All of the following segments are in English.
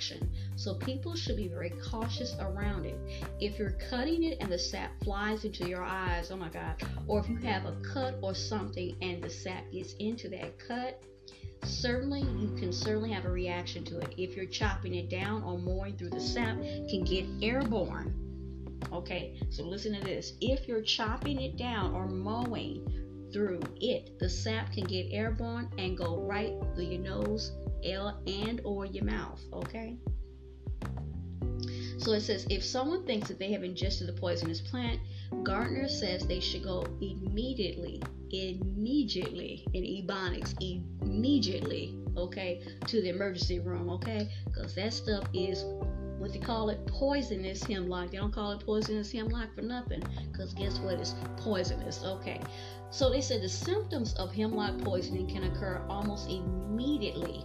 reaction. So people should be very cautious around it. If you're cutting it and the sap flies into your eyes, oh my God, or if you have a cut or something and the sap gets into that cut, you can have a reaction to it. If you're chopping it down or mowing through the sap, can get airborne. Okay, so listen to this. If you're chopping it down or mowing through it, the sap can get airborne and go right through your nose and or your mouth. Okay, so it says if someone thinks that they have ingested the poisonous plant, Gardner says they should go immediately in Ebonics, immediately, okay, to the emergency room, okay, because that stuff is what they call it, poisonous hemlock. They don't call it poisonous hemlock for nothing, because guess what, it's poisonous. Okay, so they said the symptoms of hemlock poisoning can occur almost immediately.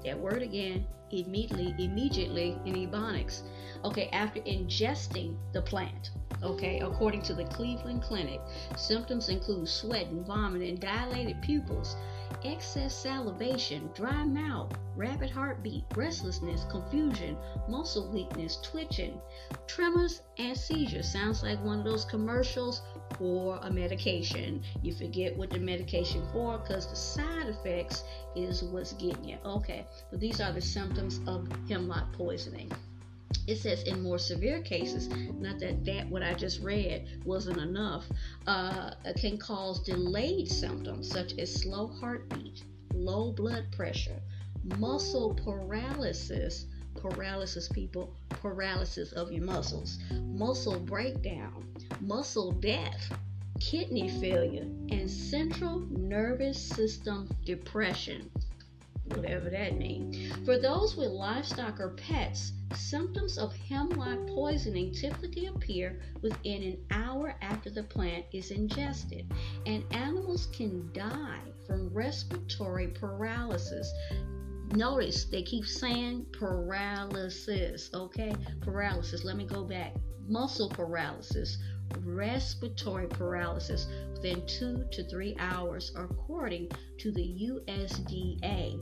That word again, immediately in Ebonics, okay, after ingesting the plant. Okay, according to the Cleveland Clinic, symptoms include sweating, vomiting, dilated pupils, excess salivation, dry mouth, rapid heartbeat, restlessness, confusion, muscle weakness, twitching, tremors, and seizures. Sounds like one of those commercials for a medication. You forget what the medication for because the side effects is what's getting you. Okay, but these are the symptoms of hemlock poisoning. It says in more severe cases, not that what I just read wasn't enough, can cause delayed symptoms such as slow heartbeat, low blood pressure, muscle paralysis of your muscles, muscle breakdown, muscle death, kidney failure, and central nervous system depression, whatever that means. For those with livestock or pets, symptoms of hemlock poisoning typically appear within an hour after the plant is ingested, and animals can die from respiratory paralysis. Notice they keep saying paralysis, okay? Paralysis. Let me go back. Muscle paralysis, respiratory paralysis within 2 to 3 hours, according to the USDA.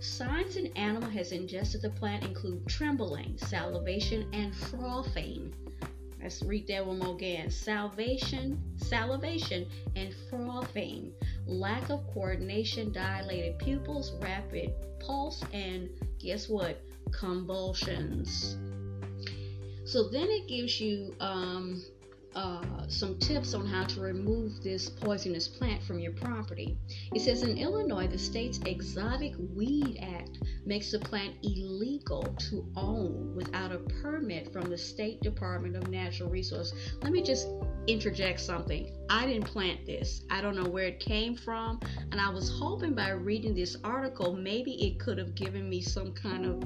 Signs an animal has ingested the plant include trembling, salivation, and frothing. Let's read that one more again. Salivation, and frothing. Lack of coordination, dilated pupils, rapid pulse, and guess what? Convulsions. So then it gives you some tips on how to remove this poisonous plant from your property. It says in Illinois, the state's Exotic Weed Act makes the plant illegal to own without a permit from the State Department of Natural Resources. Let me just interject something. I didn't plant this. I don't know where it came from, and I was hoping by reading this article, maybe it could have given me some kind of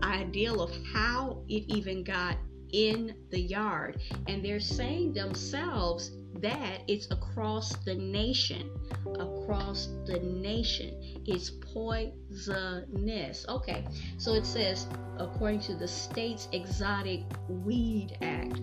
idea of how it even got in the yard. And they're saying themselves that it's across the nation. It's poisonous. Okay, so it says according to the state's Exotic Weed Act,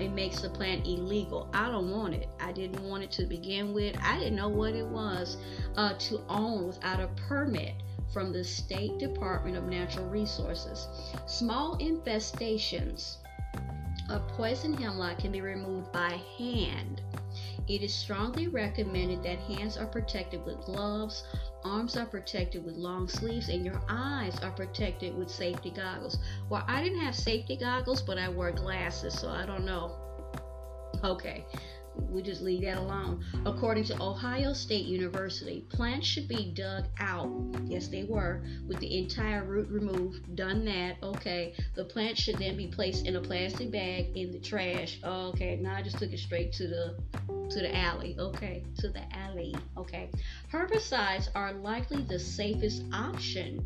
it makes the plant illegal. I don't want it. I didn't want it to begin with. I didn't know what it was to own without a permit from the State Department of Natural Resources. Small infestations of poison hemlock can be removed by hand. It is strongly recommended that hands are protected with gloves, arms are protected with long sleeves, and your eyes are protected with safety goggles. Well, I didn't have safety goggles, but I wore glasses, so I don't know. Okay, we just leave that alone. According to Ohio State University, plants should be dug out. Yes, they were, with the entire root removed. Done that. Okay, the plant should then be placed in a plastic bag in the trash. Okay, now I just took it straight to the alley. Okay, to the alley. Okay, herbicides are likely the safest option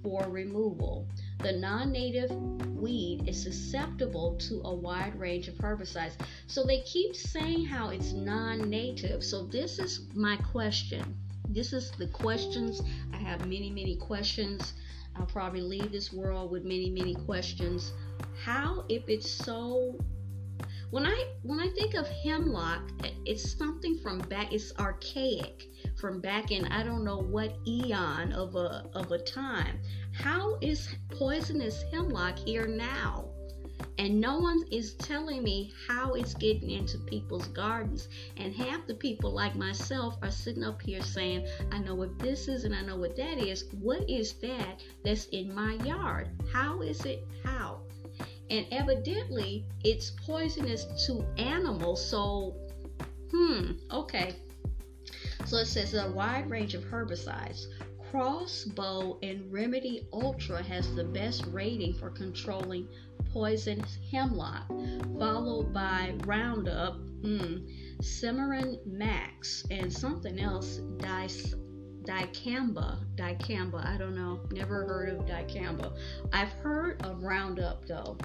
for removal. The non-native weed is susceptible to a wide range of herbicides. So they keep saying how it's non-native. So this is my question. This is the questions. I have many questions. I'll probably leave this world with many questions. How, if it's so... When I think of hemlock, it's something from back, it's archaic, from back in I don't know what eon of a time. How is poisonous hemlock here now? And no one is telling me how it's getting into people's gardens. And half the people like myself are sitting up here saying, I know what this is and I know what that is. What is that that's in my yard? How is it? How? And evidently it's poisonous to animals. So, okay. So it says a wide range of herbicides. Crossbow and Remedy Ultra has the best rating for controlling poison hemlock, followed by Roundup, Cimarron Max, and something else, dicamba. I don't know, never heard of dicamba. I've heard of Roundup though,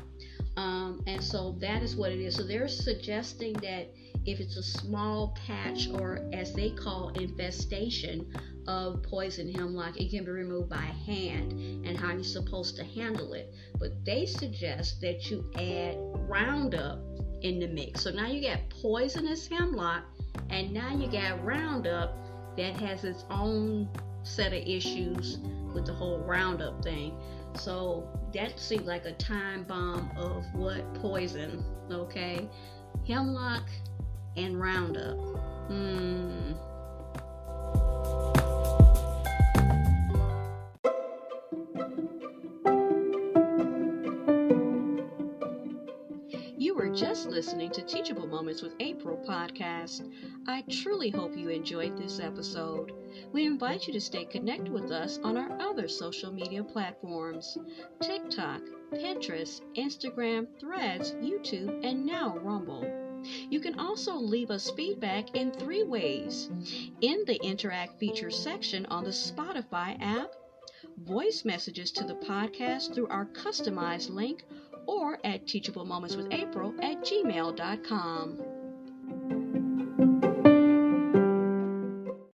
and so that is what it is. So they're suggesting that if it's a small patch, or as they call infestation of poison hemlock, it can be removed by hand, and how you're supposed to handle it. But they suggest that you add Roundup in the mix. So now you got poisonous hemlock, and now you got Roundup that has its own set of issues with the whole Roundup thing. So that seemed like a time bomb of what poison, okay? Hemlock and Roundup. You were just listening to Teachable Moments with April podcast. I truly hope you enjoyed this episode. We invite you to stay connected with us on our other social media platforms: TikTok, Pinterest, Instagram, Threads, YouTube, and now Rumble. You can also leave us feedback in 3 ways: in the Interact Features section on the Spotify app, voice messages to the podcast through our customized link, or at teachablemomentswithapril@gmail.com.